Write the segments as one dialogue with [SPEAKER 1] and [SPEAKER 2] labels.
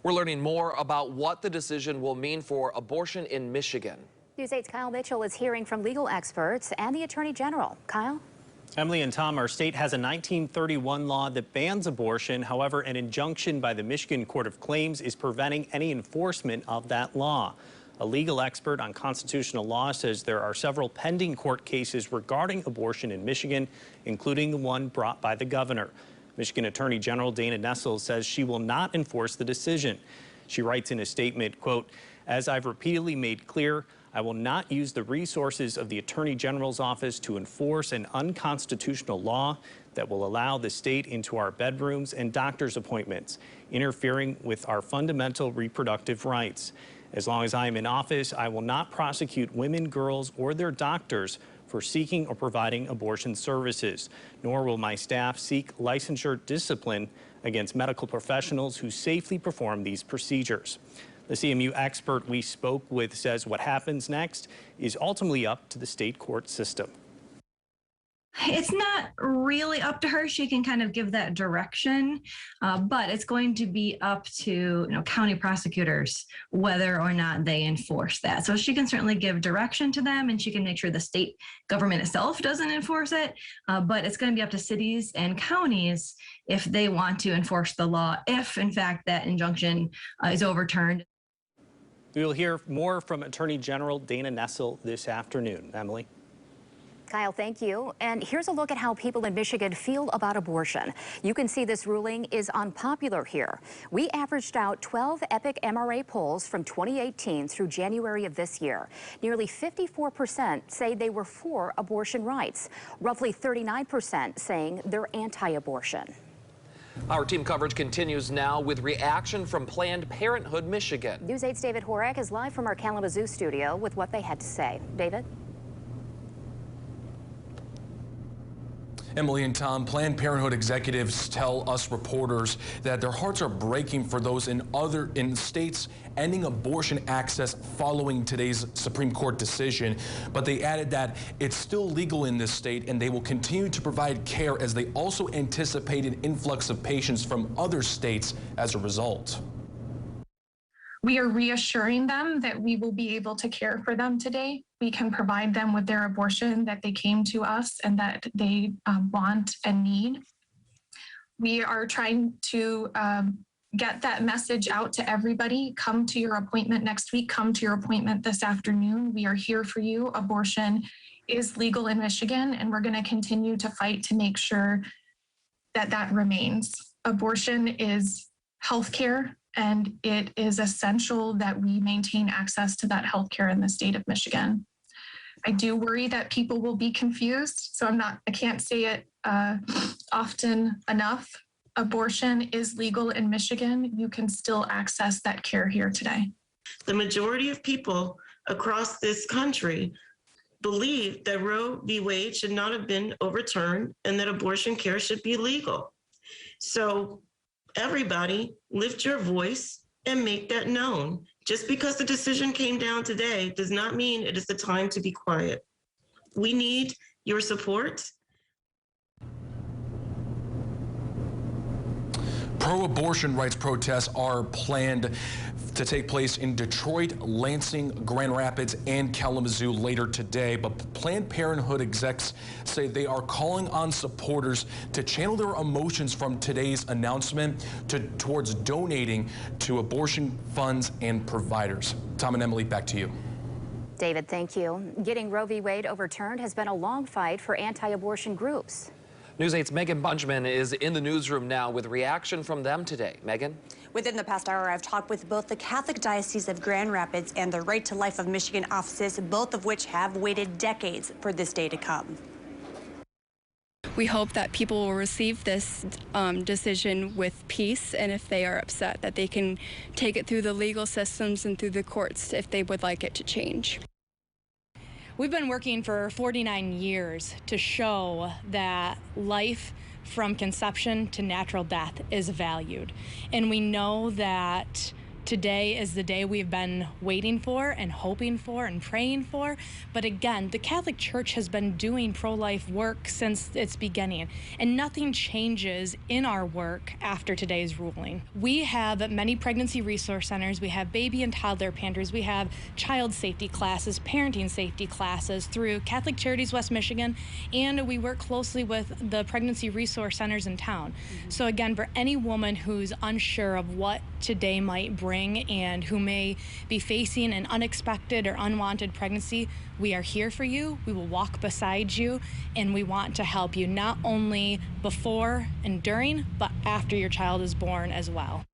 [SPEAKER 1] We're learning more about what the decision will mean for abortion in Michigan.
[SPEAKER 2] News 8's Kyle Mitchell is hearing from legal experts and the Attorney General. Kyle?
[SPEAKER 3] Emily and Tom, our state has a 1931 law that bans abortion. However, an injunction by the Michigan Court of Claims is preventing any enforcement of that law. A legal expert on constitutional law says there are several pending court cases regarding abortion in Michigan, including the one brought by the governor. Michigan Attorney General Dana Nessel says she will not enforce the decision. She writes in a statement, quote, "As I've repeatedly made clear, I will not use the resources of the Attorney General's office to enforce an unconstitutional law that will allow the state into our bedrooms and doctor's appointments, interfering with our fundamental reproductive rights. As long as I am in office, I will not prosecute women, girls, or their doctors for seeking or providing abortion services, nor will my staff seek licensure discipline against medical professionals who safely perform these procedures." The CMU expert we spoke with says what happens next is ultimately up to the state court system.
[SPEAKER 4] It's not really up to her. She can kind of give that direction, but it's going to be up to county prosecutors whether or not they enforce that. So she can certainly give direction to them, and she can make sure the state government itself doesn't enforce it, but it's going to be up to cities and counties if they want to enforce the law, if in fact that injunction is overturned.
[SPEAKER 3] We will hear more from Attorney General Dana Nessel this afternoon. Emily?
[SPEAKER 2] Kyle, thank you. And here's a look at how people in Michigan feel about abortion. You can see this ruling is unpopular here. We averaged out 12 Epic MRA polls from 2018 through January of this year. Nearly 54% say they were for abortion rights, roughly 39% saying they're anti-abortion.
[SPEAKER 1] Our team coverage continues now with reaction from Planned Parenthood Michigan.
[SPEAKER 2] News 8's David Horek is live from our Kalamazoo studio with what they had to say. David?
[SPEAKER 5] Emily and Tom, Planned Parenthood executives tell us reporters that their hearts are breaking for those in states ending abortion access following today's Supreme Court decision. But they added that it's still legal in this state and they will continue to provide care as they also anticipate an influx of patients from other states as a result.
[SPEAKER 6] We are reassuring them that we will be able to care for them today. We can provide them with their abortion that they came to us and that they want and need. We are trying to get that message out to everybody. Come to your appointment next week. Come to your appointment this afternoon. We are here for you. Abortion is legal in Michigan, and we're going to continue to fight to make sure that that remains. Abortion is healthcare, and it is essential that we maintain access to that healthcare in the state of Michigan. I do worry that people will be confused, so I can't say it often enough. Abortion is legal in Michigan. You can still access that care here today.
[SPEAKER 7] The majority of people across this country believe that Roe v. Wade should not have been overturned and that abortion care should be legal. So everybody lift your voice and make that known. Just because the decision came down today does not mean it is the time to be quiet. We need your support.
[SPEAKER 5] Pro-abortion rights protests are planned to take place in Detroit, Lansing, Grand Rapids, and Kalamazoo later today. But Planned Parenthood execs say they are calling on supporters to channel their emotions from today's announcement towards donating to abortion funds and providers. Tom and Emily, back to you.
[SPEAKER 2] David, thank you. Getting Roe v. Wade overturned has been a long fight for anti-abortion groups.
[SPEAKER 1] News 8's Megan Bunchman is in the newsroom now with reaction from them today. Megan?
[SPEAKER 8] Within the past hour, I've talked with both the Catholic Diocese of Grand Rapids and the Right to Life of Michigan offices, both of which have waited decades for this day to come.
[SPEAKER 9] We hope that people will receive this decision with peace, and if they are upset, that they can take it through the legal systems and through the courts if they would like it to change.
[SPEAKER 10] We've been working for 49 years to show that life from conception to natural death is valued. And we know that Today is the day we've been waiting for and hoping for and praying for. But again, the Catholic Church has been doing pro-life work since its beginning, and nothing changes in our work after today's ruling. We have many pregnancy resource centers, we have baby and toddler pantries, we have child safety classes, parenting safety classes through Catholic Charities West Michigan, and we work closely with the pregnancy resource centers in town. So again, for any woman who's unsure of what today might bring and who may be facing an unexpected or unwanted pregnancy, we are here for you. We will walk beside you, and we want to help you not only before and during, but after your child is born as well.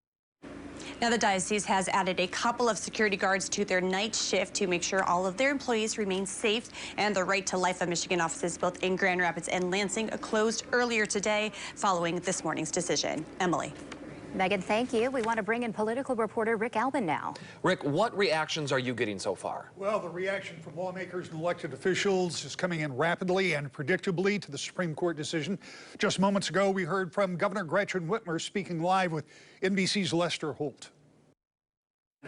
[SPEAKER 8] Now, the diocese has added a couple of security guards to their night shift to make sure all of their employees remain safe, and the Right to Life of Michigan offices both in Grand Rapids and Lansing closed earlier today following this morning's decision. Emily.
[SPEAKER 2] Megan, thank you. We want to bring in political reporter Rick Albin now.
[SPEAKER 1] Rick, what reactions are you getting so far?
[SPEAKER 11] Well, the reaction from lawmakers and elected officials is coming in rapidly and predictably to the Supreme Court decision. Just moments ago, we heard from Governor Gretchen Whitmer speaking live with NBC's Lester Holt.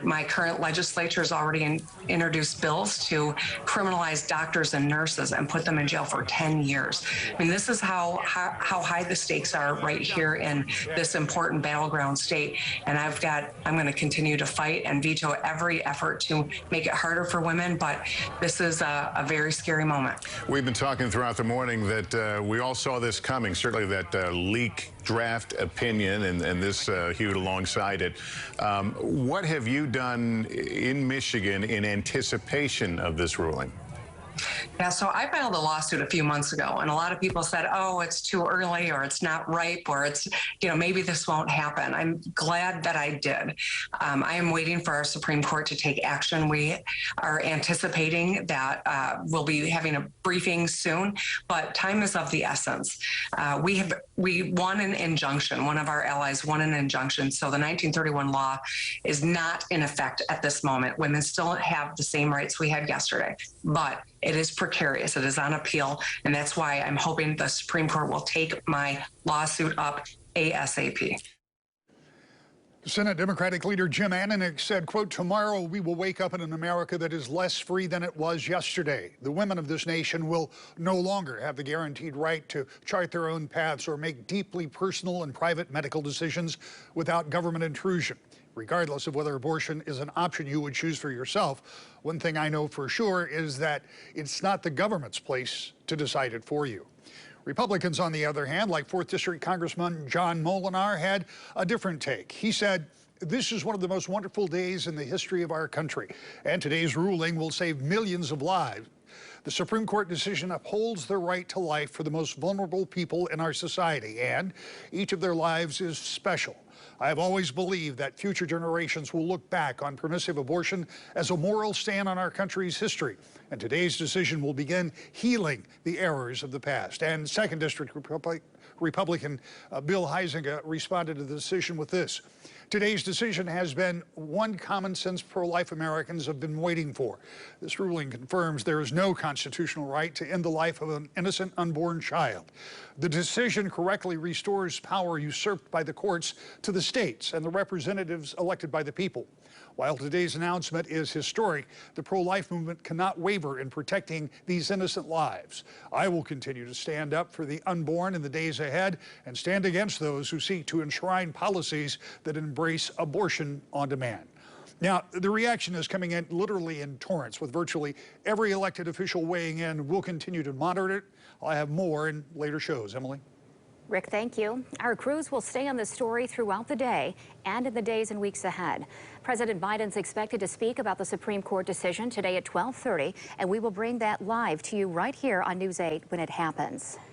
[SPEAKER 12] My current legislature has already introduced bills to criminalize doctors and nurses and put them in jail for 10 years. I mean, this is how high the stakes are right here in this important battleground state. And I'm going to continue to fight and veto every effort to make it harder for women. But this is a very scary moment.
[SPEAKER 13] We've been talking throughout the morning that we all saw this coming, certainly that leak draft opinion and this hewed alongside it. What have you done in Michigan in anticipation of this ruling?
[SPEAKER 12] Yeah, so I filed a lawsuit a few months ago, and a lot of people said, oh, it's too early, or it's not ripe, or it's, maybe this won't happen. I'm glad that I did. I am waiting for our Supreme Court to take action. We are anticipating that we'll be having a briefing soon, but time is of the essence. We won an injunction. One of our allies won an injunction, so the 1931 law is not in effect at this moment. Women still have the same rights we had yesterday, but it is precarious. It is on appeal, and that's why I'm hoping the Supreme Court will take my lawsuit up ASAP.
[SPEAKER 11] Senate Democratic leader Jim Ananich said, quote, tomorrow we will wake up in an America that is less free than it was yesterday. The women of this nation will no longer have the guaranteed right to chart their own paths or make deeply personal and private medical decisions without government intrusion. Regardless of whether abortion is an option you would choose for yourself, one thing I know for sure is that it's not the government's place to decide it for you. Republicans, on the other hand, like 4th District Congressman John Molinar, had a different take. He said, this is one of the most wonderful days in the history of our country, and today's ruling will save millions of lives. The Supreme Court decision upholds the right to life for the most vulnerable people in our society, and each of their lives is special. I have always believed that future generations will look back on permissive abortion as a moral stand on our country's history, and today's decision will begin healing the errors of the past. And 2nd District Republican Bill Huizenga responded to the decision with this. Today's decision has been one common sense pro-life Americans have been waiting for. This ruling confirms there is no constitutional right to end the life of an innocent unborn child. The decision correctly restores power usurped by the courts to the states and the representatives elected by the people. While today's announcement is historic, the pro-life movement cannot waver in protecting these innocent lives. I will continue to stand up for the unborn in the days ahead and stand against those who seek to enshrine policies that embrace abortion on demand. Now, the reaction is coming in literally in torrents, with virtually every elected official weighing in. We'll continue to monitor it. I'll have more in later shows. Emily?
[SPEAKER 2] Rick, thank you. Our crews will stay on this story throughout the day and in the days and weeks ahead. President Biden's expected to speak about the Supreme Court decision today at 12:30, and we will bring that live to you right here on News 8 when it happens.